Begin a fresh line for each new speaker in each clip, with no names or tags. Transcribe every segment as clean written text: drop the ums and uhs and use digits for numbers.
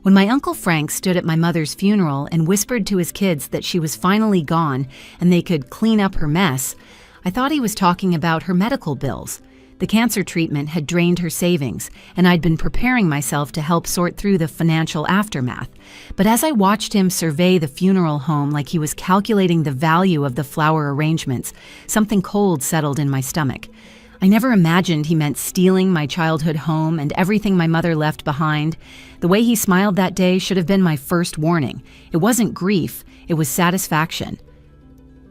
When my Uncle Frank stood at my mother's funeral and whispered to his kids that she was finally gone and they could clean up her mess, I thought he was talking about her medical bills. The cancer treatment had drained her savings, and I'd been preparing myself to help sort through the financial aftermath. But as I watched him survey the funeral home like he was calculating the value of the flower arrangements, something cold settled in my stomach. I never imagined he meant stealing my childhood home and everything my mother left behind. The way he smiled that day should have been my first warning. It wasn't grief, it was satisfaction.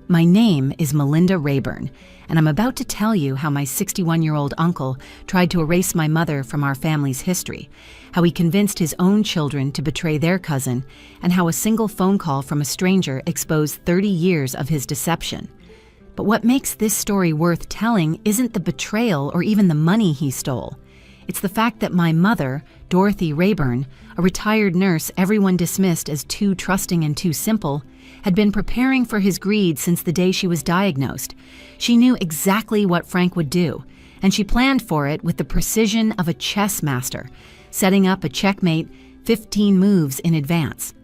My name is Melinda Rayburn, and I'm about to tell you how my 61-year-old uncle tried to erase my mother from our family's history, how he convinced his own children to betray their cousin, and how a single phone call from a stranger exposed 30 years of his deception. But what makes this story worth telling isn't the betrayal or even the money he stole. It's the fact that my mother, Dorothy Rayburn, a retired nurse everyone dismissed as too trusting and too simple, had been preparing for his greed since the day she was diagnosed. She knew exactly what Frank would do, and she planned for it with the precision of a chess master, setting up a checkmate 15 moves in advance.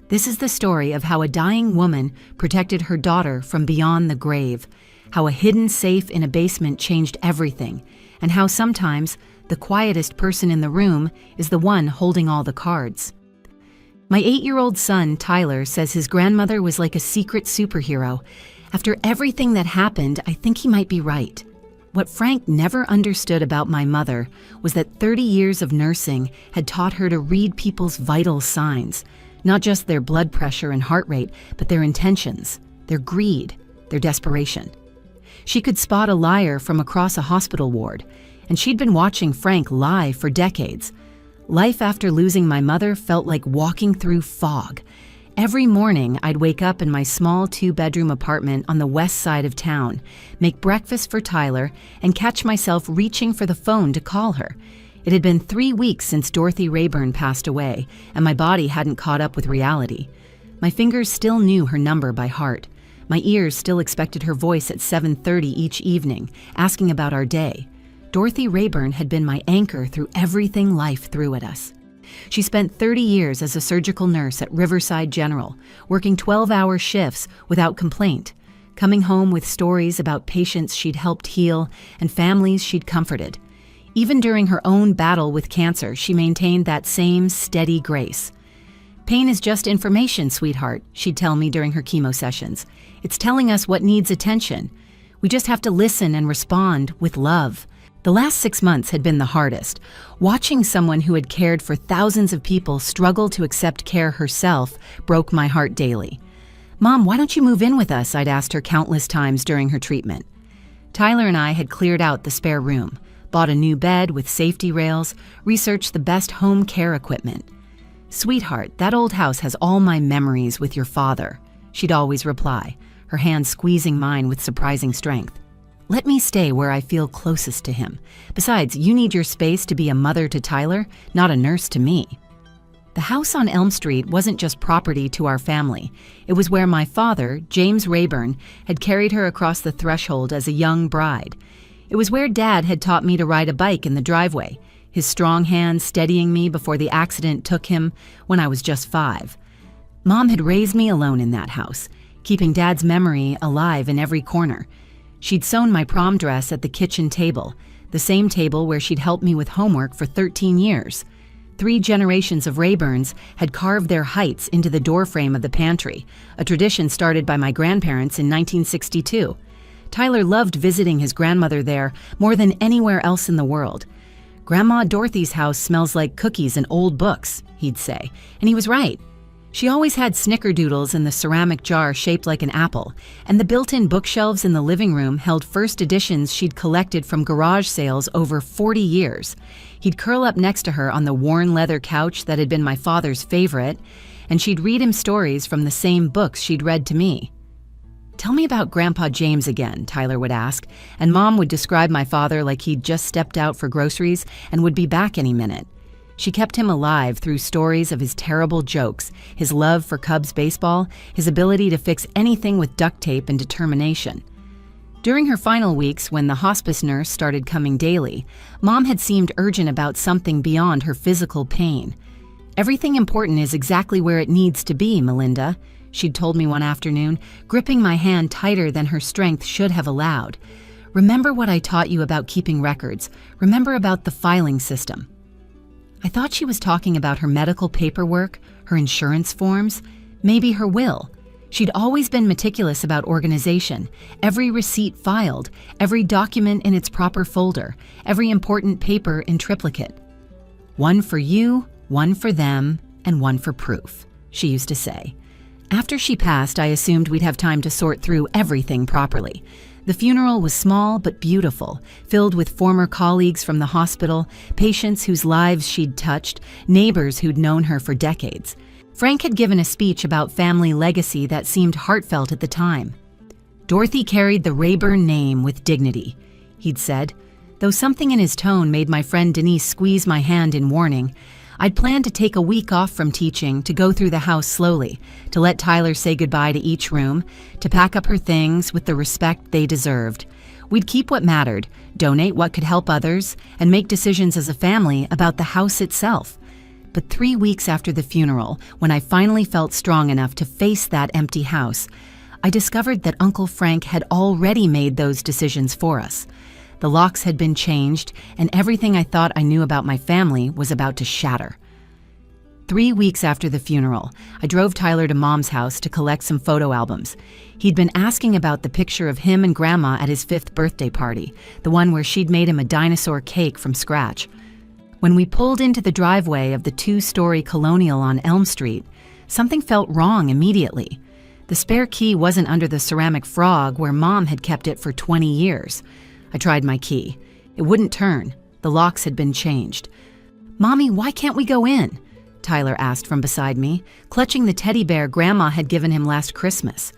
This is the story of how a dying woman protected her daughter from beyond the grave, how a hidden safe in a basement changed everything, and how sometimes the quietest person in the room is the one holding all the cards. My 8-year-old son, Tyler, says his grandmother was like a secret superhero. After everything that happened, I think he might be right. What Frank never understood about my mother was that 30 years of nursing had taught her to read people's vital signs, not just their blood pressure and heart rate, but their intentions, their greed, their desperation. She could spot a liar from across a hospital ward, and she'd been watching Frank lie for decades. Life after losing my mother felt like walking through fog. Every morning, I'd wake up in my small 2-bedroom apartment on the west side of town, make breakfast for Tyler, and catch myself reaching for the phone to call her. It had been 3 weeks since Dorothy Rayburn passed away, and my body hadn't caught up with reality. My fingers still knew her number by heart. My ears still expected her voice at 7:30 each evening, asking about our day. Dorothy Rayburn had been my anchor through everything life threw at us. She spent 30 years as a surgical nurse at Riverside General, working 12-hour shifts without complaint, coming home with stories about patients she'd helped heal and families she'd comforted. Even during her own battle with cancer, she maintained that same steady grace. "Pain is just information, sweetheart," she'd tell me during her chemo sessions. "It's telling us what needs attention. We just have to listen and respond with love." The last 6 months had been the hardest. Watching someone who had cared for thousands of people struggle to accept care herself broke my heart daily. "Mom, why don't you move in with us?" I'd asked her countless times during her treatment. Tyler and I had cleared out the spare room, bought a new bed with safety rails, researched the best home care equipment. "Sweetheart, that old house has all my memories with your father," she'd always reply, her hand squeezing mine with surprising strength. "Let me stay where I feel closest to him. Besides, you need your space to be a mother to Tyler, not a nurse to me." The house on Elm Street wasn't just property to our family. It was where my father, James Rayburn, had carried her across the threshold as a young bride. It was where Dad had taught me to ride a bike in the driveway, his strong hand steadying me before the accident took him when I was just 5. Mom had raised me alone in that house, keeping Dad's memory alive in every corner. She'd sewn my prom dress at the kitchen table, the same table where she'd helped me with homework for 13 years. 3 generations of Rayburns had carved their heights into the doorframe of the pantry, a tradition started by my grandparents in 1962. Tyler loved visiting his grandmother there more than anywhere else in the world. "Grandma Dorothy's house smells like cookies and old books," he'd say, and he was right. She always had snickerdoodles in the ceramic jar shaped like an apple, and the built-in bookshelves in the living room held first editions she'd collected from garage sales over 40 years. He'd curl up next to her on the worn leather couch that had been my father's favorite, and she'd read him stories from the same books she'd read to me. "Tell me about Grandpa James again," Tyler would ask, and Mom would describe my father like he'd just stepped out for groceries and would be back any minute. She kept him alive through stories of his terrible jokes, his love for Cubs baseball, his ability to fix anything with duct tape and determination. During her final weeks, when the hospice nurse started coming daily, Mom had seemed urgent about something beyond her physical pain. Everything important is exactly where it needs to be, Melinda, she'd told me one afternoon, gripping my hand tighter than her strength should have allowed. Remember what I taught you about keeping records. Remember about the filing system. I thought she was talking about her medical paperwork, her insurance forms, maybe her will. She'd always been meticulous about organization, every receipt filed, every document in its proper folder, every important paper in triplicate. One for you, one for them, and one for proof, she used to say. After she passed, I assumed we'd have time to sort through everything properly. The funeral was small but beautiful, filled with former colleagues from the hospital, patients whose lives she'd touched, neighbors who'd known her for decades. Frank had given a speech about family legacy that seemed heartfelt at the time. Dorothy carried the Rayburn name with dignity, he'd said. Though something in his tone made my friend Denise squeeze my hand in warning, I'd planned to take a week off from teaching, to go through the house slowly, to let Tyler say goodbye to each room, to pack up her things with the respect they deserved. We'd keep what mattered, donate what could help others, and make decisions as a family about the house itself. But 3 weeks after the funeral, when I finally felt strong enough to face that empty house, I discovered that Uncle Frank had already made those decisions for us. The locks had been changed, and everything I thought I knew about my family was about to shatter. 3 weeks after the funeral, I drove Tyler to Mom's house to collect some photo albums. He'd been asking about the picture of him and Grandma at his 5th birthday party, the one where she'd made him a dinosaur cake from scratch. When we pulled into the driveway of the 2-story Colonial on Elm Street, something felt wrong immediately. The spare key wasn't under the ceramic frog where Mom had kept it for 20 years. I tried my key. It wouldn't turn. The locks had been changed. "Mommy, why can't we go in?" Tyler asked from beside me, clutching the teddy bear Grandma had given him last Christmas.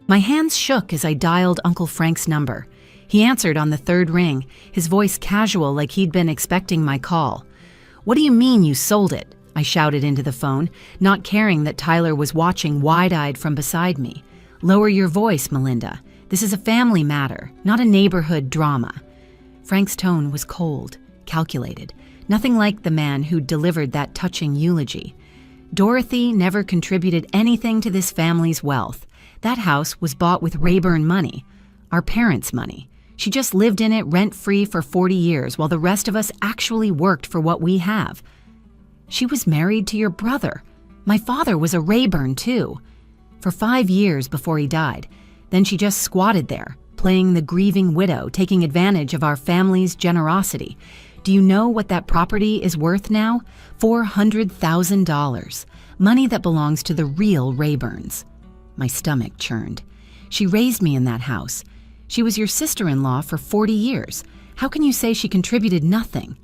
My hands shook as I dialed Uncle Frank's number. He answered on the 3rd ring, his voice casual like he'd been expecting my call. "What do you mean you sold it?" I shouted into the phone, not caring that Tyler was watching wide-eyed from beside me. "Lower your voice, Melinda. This is a family matter, not a neighborhood drama." Frank's tone was cold, calculated, nothing like the man who'd delivered that touching eulogy. Dorothy never contributed anything to this family's wealth. That house was bought with Rayburn money, our parents' money. She just lived in it rent-free for 40 years while the rest of us actually worked for what we have. She was married to your brother. My father was a Rayburn, too. For 5 years before he died. Then she just squatted there, playing the grieving widow, taking advantage of our family's generosity. Do you know what that property is worth now? $400,000. Money that belongs to the real Rayburns. My stomach churned. She raised me in that house. She was your sister-in-law for 40 years. How can you say she contributed nothing?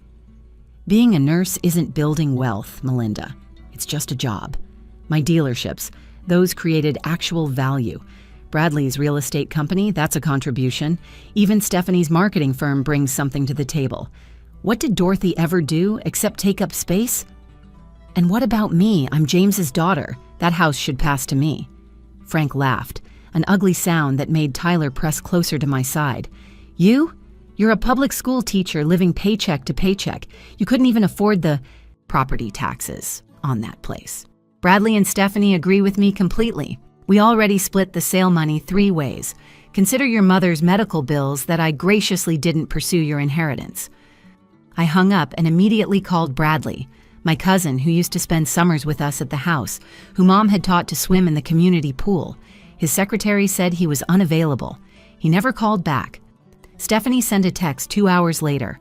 Being a nurse isn't building wealth, Melinda. It's just a job. My dealerships, those created actual value. Bradley's real estate company, that's a contribution. Even Stephanie's marketing firm brings something to the table. What did Dorothy ever do except take up space? And what about me? I'm James's daughter. That house should pass to me. Frank laughed, an ugly sound that made Tyler press closer to my side. You? You're a public school teacher living paycheck to paycheck. You couldn't even afford the property taxes on that place. Bradley and Stephanie agree with me completely. We already split the sale money 3 ways. Consider your mother's medical bills that I graciously didn't pursue your inheritance. I hung up and immediately called Bradley, my cousin who used to spend summers with us at the house, who Mom had taught to swim in the community pool. His secretary said he was unavailable. He never called back. Stephanie sent a text 2 hours later.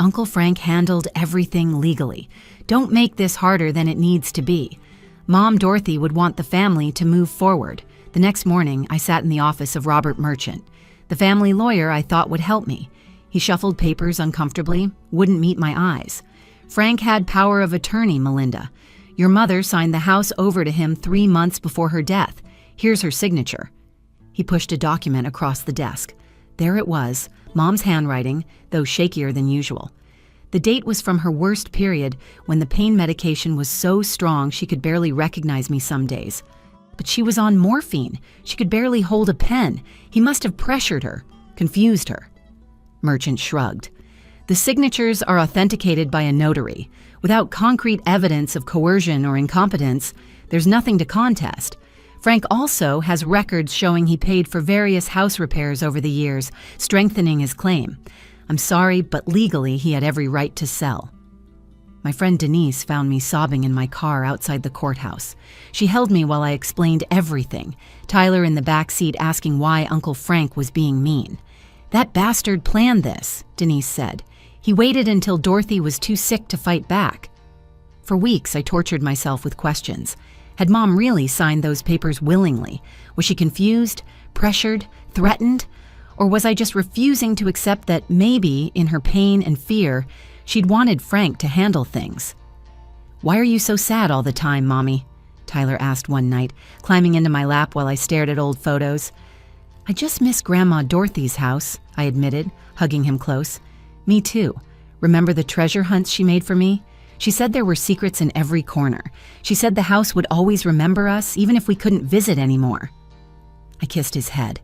Uncle Frank handled everything legally. Don't make this harder than it needs to be. Mom Dorothy would want the family to move forward. The next morning, I sat in the office of Robert Merchant, the family lawyer I thought would help me. He shuffled papers uncomfortably, wouldn't meet my eyes. Frank had power of attorney, Melinda. Your mother signed the house over to him 3 months before her death. Here's her signature. He pushed a document across the desk. There it was, Mom's handwriting, though shakier than usual. The date was from her worst period, when the pain medication was so strong she could barely recognize me some days. But she was on morphine. She could barely hold a pen. He must have pressured her, confused her. Merchant shrugged. The The signatures are authenticated by a notary. Without concrete evidence of coercion or incompetence, there's nothing to contest. Frank also has records showing he paid for various house repairs over the years, strengthening his claim. I'm sorry, but legally he had every right to sell. My friend Denise found me sobbing in my car outside the courthouse. She held me while I explained everything, Tyler in the back seat asking why Uncle Frank was being mean. "That bastard planned this," Denise said. "He waited until Dorothy was too sick to fight back." For weeks, I tortured myself with questions. Had Mom really signed those papers willingly? Was she confused, pressured, threatened? Or was I just refusing to accept that maybe, in her pain and fear, she'd wanted Frank to handle things? "Why are you so sad all the time, Mommy?" Tyler asked one night, climbing into my lap while I stared at old photos. "I just miss Grandma Dorothy's house," I admitted, hugging him close. "Me too. Remember the treasure hunts she made for me? She said there were secrets in every corner. She said the house would always remember us, even if we couldn't visit anymore." I kissed his head,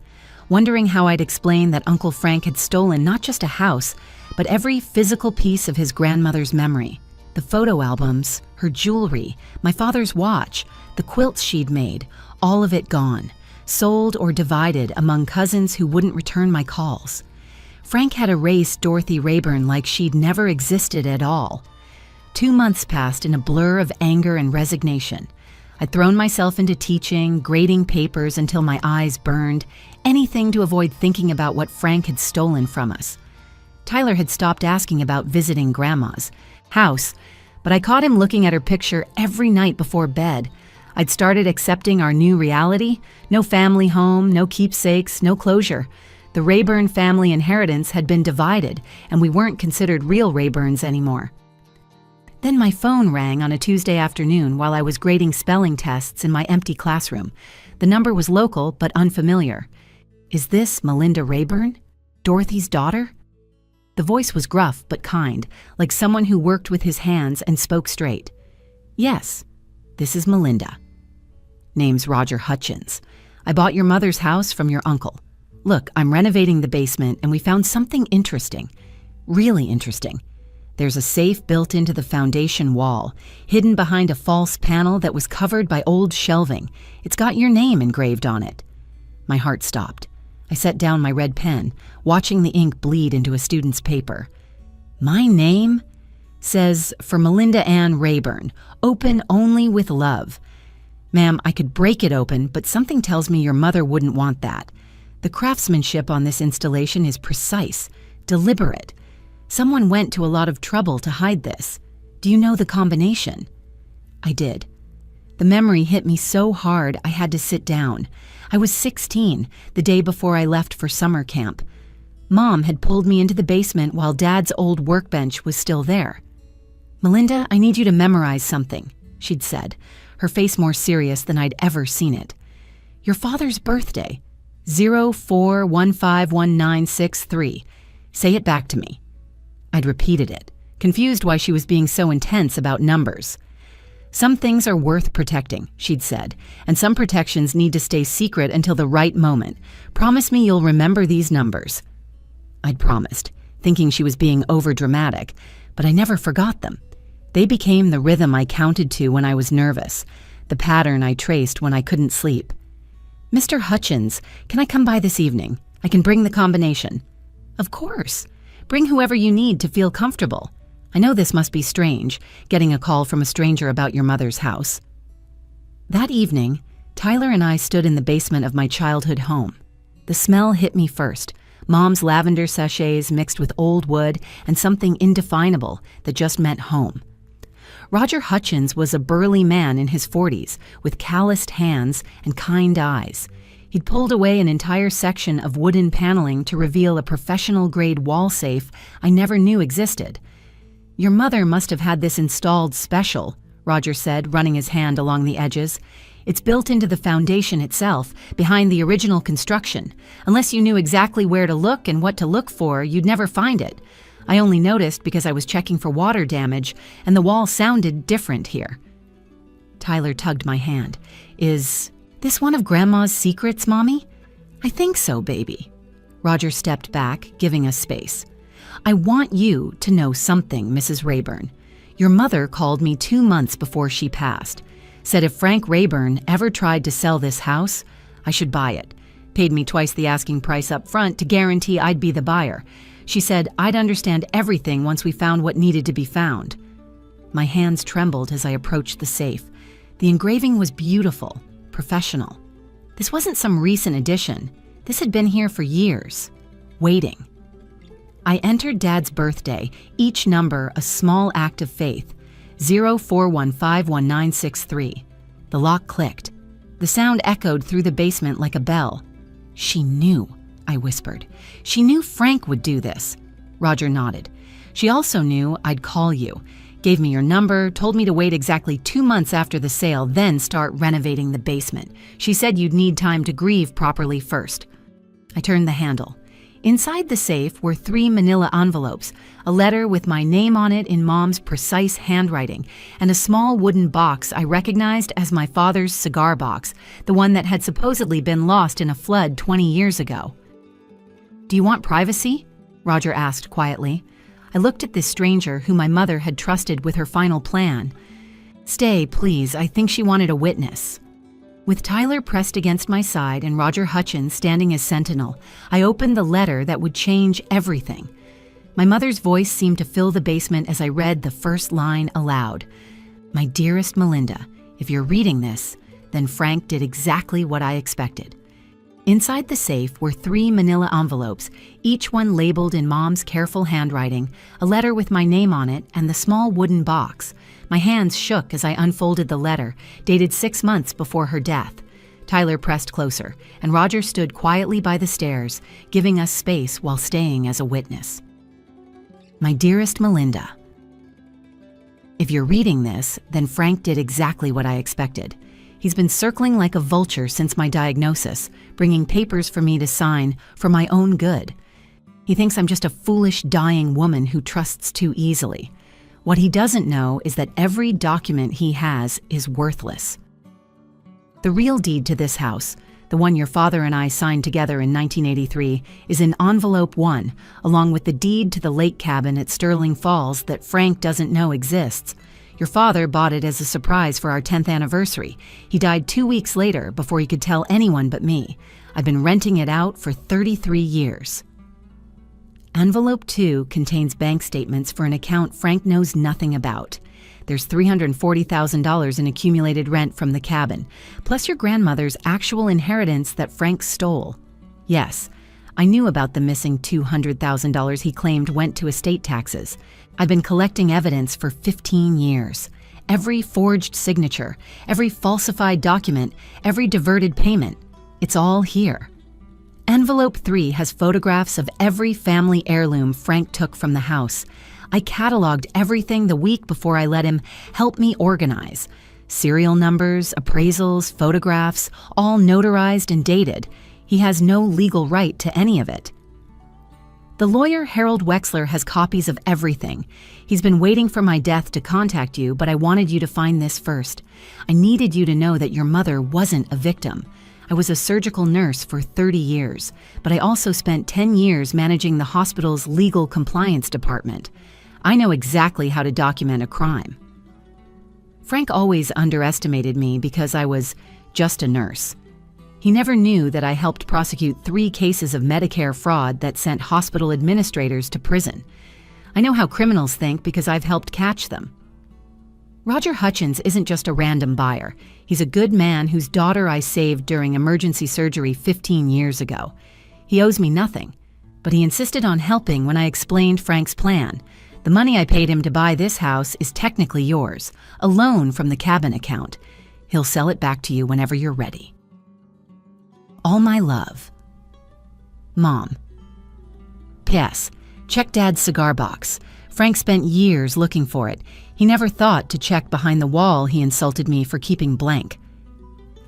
wondering how I'd explain that Uncle Frank had stolen not just a house, but every physical piece of his grandmother's memory. The photo albums, her jewelry, my father's watch, the quilts she'd made, all of it gone, sold or divided among cousins who wouldn't return my calls. Frank had erased Dorothy Rayburn like she'd never existed at all. 2 months passed in a blur of anger and resignation. I'd thrown myself into teaching, grading papers until my eyes burned, anything to avoid thinking about what Frank had stolen from us. Tyler had stopped asking about visiting Grandma's house, but I caught him looking at her picture every night before bed. I'd started accepting our new reality: no family home, no keepsakes, no closure. The Rayburn family inheritance had been divided, and we weren't considered real Rayburns anymore. Then my phone rang on a Tuesday afternoon while I was grading spelling tests in my empty classroom. The number was local but unfamiliar. "Is this Melinda Rayburn? Dorothy's daughter?" The voice was gruff but kind, like someone who worked with his hands and spoke straight. "Yes, this is Melinda." "Name's Roger Hutchins. I bought your mother's house from your uncle. Look, I'm renovating the basement and we found something interesting. Really interesting. There's a safe built into the foundation wall, hidden behind a false panel that was covered by old shelving. It's got your name engraved on it." My heart stopped. I set down my red pen, watching the ink bleed into a student's paper. "My name?" "Says, for Melinda Ann Rayburn, open only with love." "Ma'am, I could break it open, but something tells me your mother wouldn't want that. The craftsmanship on this installation is precise, deliberate. Someone went to a lot of trouble to hide this. Do you know the combination?" I did. The memory hit me so hard I had to sit down. I was 16, the day before I left for summer camp. Mom had pulled me into the basement while Dad's old workbench was still there. "Melinda, I need you to memorize something," she'd said, her face more serious than I'd ever seen it. "Your father's birthday, 04151963. Say it back to me." I'd repeated it, confused why she was being so intense about numbers. "Some things are worth protecting," she'd said, "and some protections need to stay secret until the right moment. Promise me you'll remember these numbers." I'd promised, thinking she was being overdramatic, but I never forgot them. They became the rhythm I counted to when I was nervous, the pattern I traced when I couldn't sleep. "Mr. Hutchins, can I come by this evening? I can bring the combination." "Of course. Bring whoever you need to feel comfortable. I know this must be strange, getting a call from a stranger about your mother's house." That evening, Tyler and I stood in the basement of my childhood home. The smell hit me first, Mom's lavender sachets mixed with old wood and something indefinable that just meant home. Roger Hutchins was a burly man in his 40s, with calloused hands and kind eyes. He'd pulled away an entire section of wooden paneling to reveal a professional-grade wall safe I never knew existed. "Your mother must have had this installed special," Roger said, running his hand along the edges. "It's built into the foundation itself, behind the original construction. Unless you knew exactly where to look and what to look for, you'd never find it. I only noticed because I was checking for water damage, and the wall sounded different here." Tyler tugged my hand. "Is this one of Grandma's secrets, Mommy?" "I think so, baby." Roger stepped back, giving us space. I want you to know something, Mrs. Rayburn. Your mother called me 2 months before she passed. Said if Frank Rayburn ever tried to sell this house, I should buy it. Paid me twice the asking price up front to guarantee I'd be the buyer. She said I'd understand everything once we found what needed to be found. My hands trembled as I approached the safe. The engraving was beautiful, professional. This wasn't some recent addition. This had been here for years, waiting. I entered Dad's birthday, each number a small act of faith, 04151963. The lock clicked. The sound echoed through the basement like a bell. She knew, I whispered. She knew Frank would do this. Roger nodded. She also knew I'd call you. Gave me your number, told me to wait exactly 2 months after the sale, then start renovating the basement. She said you'd need time to grieve properly first. I turned the handle. Inside the safe were 3 manila envelopes, a letter with my name on it in Mom's precise handwriting, and a small wooden box I recognized as my father's cigar box, the one that had supposedly been lost in a flood 20 years ago. "Do you want privacy?" Roger asked quietly. I looked at this stranger who my mother had trusted with her final plan. "Stay, please. I think she wanted a witness." With Tyler pressed against my side and Roger Hutchins standing as sentinel, I opened the letter that would change everything. My mother's voice seemed to fill the basement as I read the first line aloud. "My dearest Melinda, if you're reading this, then Frank did exactly what I expected." Inside the safe were 3 manila envelopes, each one labeled in Mom's careful handwriting, a letter with my name on it, and the small wooden box. My hands shook as I unfolded the letter, dated 6 months before her death. Tyler pressed closer, and Roger stood quietly by the stairs, giving us space while staying as a witness. "My dearest Melinda, if you're reading this, then Frank did exactly what I expected. He's been circling like a vulture since my diagnosis, bringing papers for me to sign for my own good. He thinks I'm just a foolish, dying woman who trusts too easily. What he doesn't know is that every document he has is worthless. The real deed to this house, the one your father and I signed together in 1983, is in envelope 1, along with the deed to the lake cabin at Sterling Falls that Frank doesn't know exists. Your father bought it as a surprise for our 10th anniversary. He died 2 weeks later before he could tell anyone but me. I've been renting it out for 33 years. Envelope 2 contains bank statements for an account Frank knows nothing about. There's $340,000 in accumulated rent from the cabin, plus your grandmother's actual inheritance that Frank stole. Yes, I knew about the missing $200,000 he claimed went to estate taxes. I've been collecting evidence for 15 years. Every forged signature, every falsified document, every diverted payment. It's all here. Envelope 3 has photographs of every family heirloom Frank took from the house. I cataloged everything the week before I let him help me organize. Serial numbers, appraisals, photographs, all notarized and dated. He has no legal right to any of it. The lawyer Harold Wexler has copies of everything. He's been waiting for my death to contact you, but I wanted you to find this first. I needed you to know that your mother wasn't a victim. I was a surgical nurse for 30 years, but I also spent 10 years managing the hospital's legal compliance department. I know exactly how to document a crime. Frank always underestimated me because I was just a nurse. He never knew that I helped prosecute 3 cases of Medicare fraud that sent hospital administrators to prison. I know how criminals think because I've helped catch them. Roger Hutchins isn't just a random buyer. He's a good man whose daughter I saved during emergency surgery 15 years ago. He owes me nothing, but he insisted on helping when I explained Frank's plan. The money I paid him to buy this house is technically yours, a loan from the cabin account. He'll sell it back to you whenever you're ready. All my love. Mom. P.S. Check Dad's cigar box. Frank spent years looking for it. He never thought to check behind the wall he insulted me for keeping blank.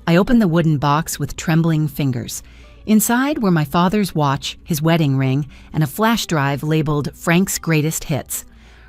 I opened the wooden box with trembling fingers. Inside were my father's watch, his wedding ring, and a flash drive labeled Frank's Greatest Hits.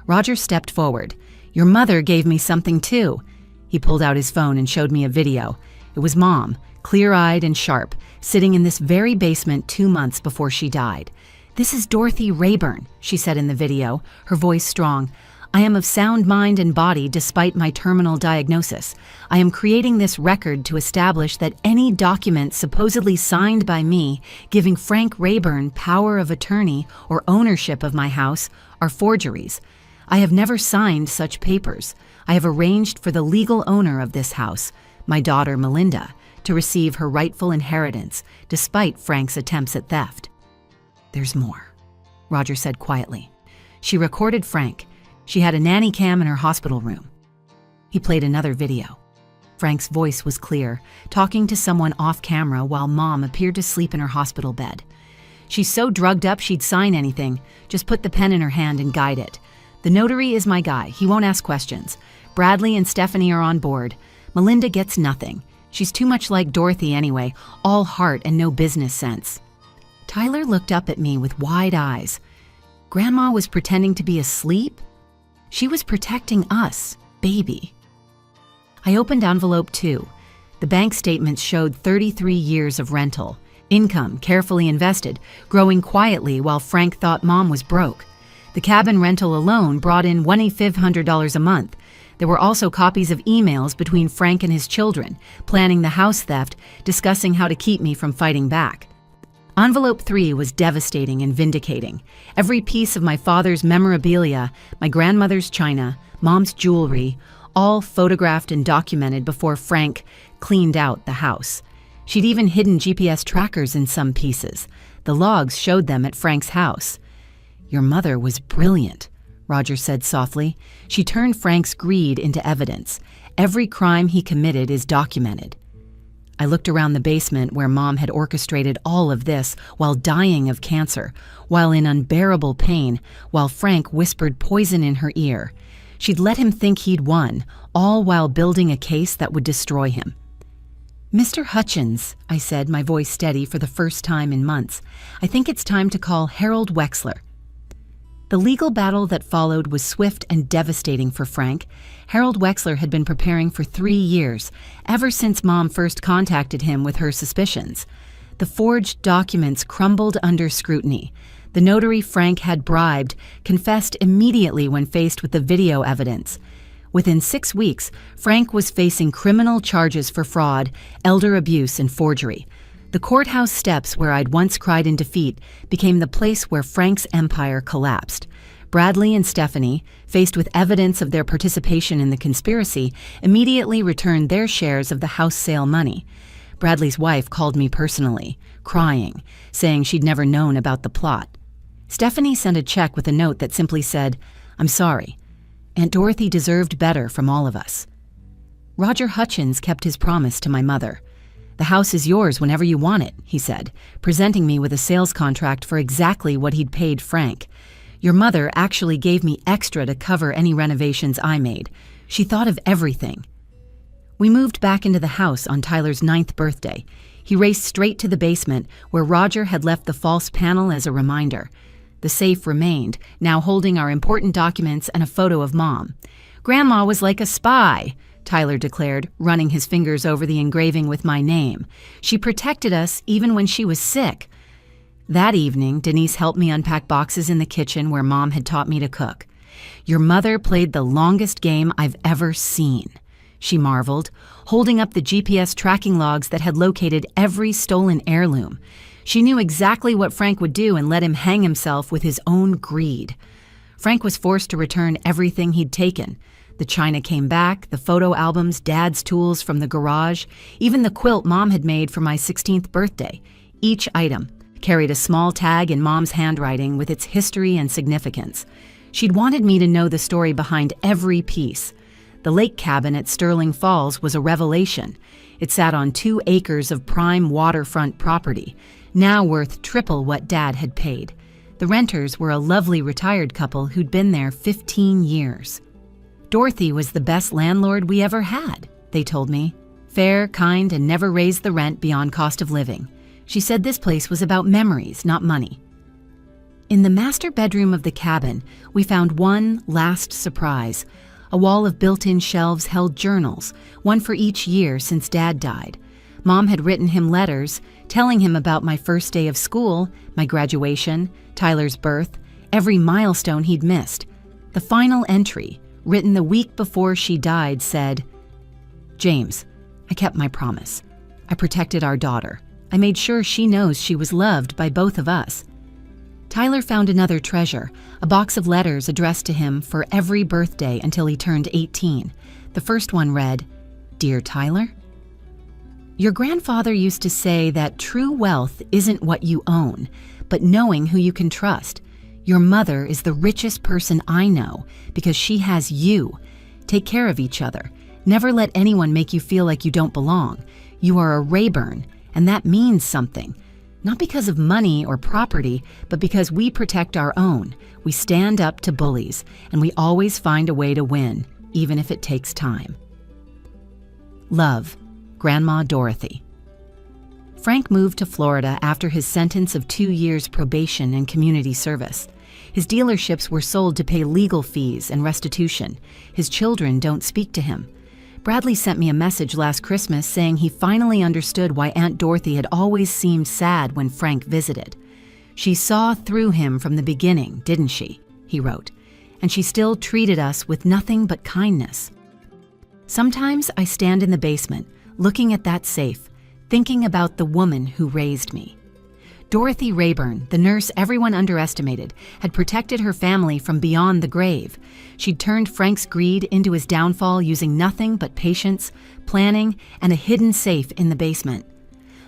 Roger stepped forward. "Your mother gave me something too." He pulled out his phone and showed me a video. It was Mom, clear-eyed and sharp, sitting in this very basement 2 months before she died. "This is Dorothy Rayburn," she said in the video, her voice strong. "I am of sound mind and body despite my terminal diagnosis. I am creating this record to establish that any document supposedly signed by me giving Frank Rayburn power of attorney or ownership of my house are forgeries. I have never signed such papers. I have arranged for the legal owner of this house, my daughter Melinda, to receive her rightful inheritance despite Frank's attempts at theft." "There's more," Roger said quietly. "She recorded Frank. She had a nanny cam in her hospital room." He played another video. Frank's voice was clear, talking to someone off camera while Mom appeared to sleep in her hospital bed. "She's so drugged up she'd sign anything. Just put the pen in her hand and guide it. The notary is my guy. He won't ask questions. Bradley and Stephanie are on board. Melinda gets nothing. She's too much like Dorothy anyway, all heart and no business sense." Tyler looked up at me with wide eyes. Grandma was pretending to be asleep? She was protecting us, baby. I opened envelope 2. The bank statements showed 33 years of rental, income carefully invested, growing quietly while Frank thought Mom was broke. The cabin rental alone brought in $2,500 a month. There were also copies of emails between Frank and his children, planning the house theft, discussing how to keep me from fighting back. Envelope 3 was devastating and vindicating. Every piece of my father's memorabilia, my grandmother's china, Mom's jewelry, all photographed and documented before Frank cleaned out the house. She'd even hidden GPS trackers in some pieces. The logs showed them at Frank's house. "Your mother was brilliant," Roger said softly. "She turned Frank's greed into evidence. Every crime he committed is documented." I looked around the basement where Mom had orchestrated all of this while dying of cancer, while in unbearable pain, while Frank whispered poison in her ear. She'd let him think he'd won, all while building a case that would destroy him. "Mr. Hutchins," I said, my voice steady for the first time in months, "I think it's time to call Harold Wexler." The legal battle that followed was swift and devastating for Frank. Harold Wexler had been preparing for 3 years, ever since Mom first contacted him with her suspicions. The forged documents crumbled under scrutiny. The notary Frank had bribed confessed immediately when faced with the video evidence. Within 6 weeks, Frank was facing criminal charges for fraud, elder abuse, and forgery. The courthouse steps where I'd once cried in defeat became the place where Frank's empire collapsed. Bradley and Stephanie, faced with evidence of their participation in the conspiracy, immediately returned their shares of the house sale money. Bradley's wife called me personally, crying, saying she'd never known about the plot. Stephanie sent a check with a note that simply said, "I'm sorry. Aunt Dorothy deserved better from all of us." Roger Hutchins kept his promise to my mother. "The house is yours whenever you want it," he said, presenting me with a sales contract for exactly what he'd paid Frank. "Your mother actually gave me extra to cover any renovations I made. She thought of everything." We moved back into the house on Tyler's 9th birthday. He raced straight to the basement, where Roger had left the false panel as a reminder. The safe remained, now holding our important documents and a photo of Mom. "Grandma was like a spy," Tyler declared, running his fingers over the engraving with my name. "She protected us even when she was sick." That evening, Denise helped me unpack boxes in the kitchen where Mom had taught me to cook. "Your mother played the longest game I've ever seen," she marveled, holding up the GPS tracking logs that had located every stolen heirloom. She knew exactly what Frank would do and let him hang himself with his own greed. Frank was forced to return everything he'd taken. The china came back, the photo albums, Dad's tools from the garage, even the quilt Mom had made for my 16th birthday. Each item carried a small tag in Mom's handwriting with its history and significance. She'd wanted me to know the story behind every piece. The lake cabin at Sterling Falls was a revelation. It sat on 2 acres of prime waterfront property, now worth triple what Dad had paid. The renters were a lovely retired couple who'd been there 15 years. "Dorothy was the best landlord we ever had," they told me. "Fair, kind, and never raised the rent beyond cost of living. She said this place was about memories, not money." In the master bedroom of the cabin, we found one last surprise. A wall of built-in shelves held journals, one for each year since Dad died. Mom had written him letters, telling him about my first day of school, my graduation, Tyler's birth, every milestone he'd missed. The final entry, written the week before she died, said, "James, I kept my promise. I protected our daughter. I made sure she knows she was loved by both of us." Tyler found another treasure, a box of letters addressed to him for every birthday until he turned 18. The first one read, "Dear Tyler, your grandfather used to say that true wealth isn't what you own, but knowing who you can trust. Your mother is the richest person I know because she has you. Take care of each other. Never let anyone make you feel like you don't belong. You are a Rayburn, and that means something. Not because of money or property, but because we protect our own. We stand up to bullies, and we always find a way to win, even if it takes time. Love, Grandma Dorothy." Frank moved to Florida after his sentence of 2 years probation and community service. His dealerships were sold to pay legal fees and restitution. His children don't speak to him. Bradley sent me a message last Christmas saying he finally understood why Aunt Dorothy had always seemed sad when Frank visited. "She saw through him from the beginning, didn't she?" he wrote, "and she still treated us with nothing but kindness." Sometimes I stand in the basement, looking at that safe, thinking about the woman who raised me. Dorothy Rayburn, the nurse everyone underestimated, had protected her family from beyond the grave. She'd turned Frank's greed into his downfall using nothing but patience, planning, and a hidden safe in the basement.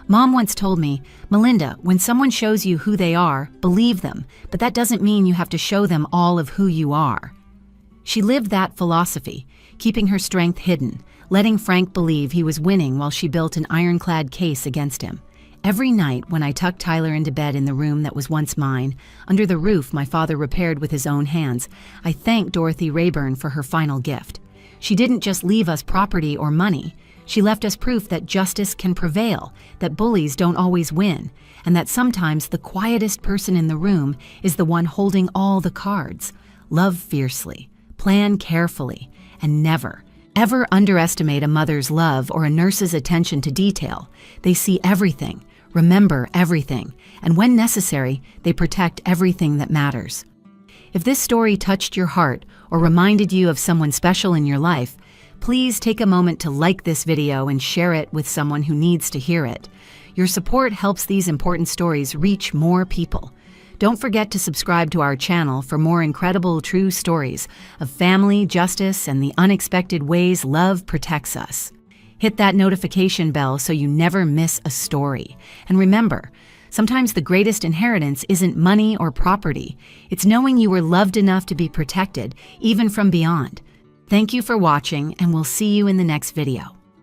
Mom once told me, "Melinda, when someone shows you who they are, believe them, but that doesn't mean you have to show them all of who you are." She lived that philosophy, keeping her strength hidden, letting Frank believe he was winning while she built an ironclad case against him. Every night when I tucked Tyler into bed in the room that was once mine, under the roof my father repaired with his own hands, I thanked Dorothy Rayburn for her final gift. She didn't just leave us property or money. She left us proof that justice can prevail, that bullies don't always win, and that sometimes the quietest person in the room is the one holding all the cards. Love fiercely, plan carefully, and never, ever underestimate a mother's love or a nurse's attention to detail. They see everything, remember everything, and when necessary, they protect everything that matters. If this story touched your heart or reminded you of someone special in your life, please take a moment to like this video and share it with someone who needs to hear it. Your support helps these important stories reach more people. Don't forget to subscribe to our channel for more incredible true stories of family, justice, and the unexpected ways love protects us. Hit that notification bell so you never miss a story. And remember, sometimes the greatest inheritance isn't money or property. It's knowing you were loved enough to be protected, even from beyond. Thank you for watching, and we'll see you in the next video.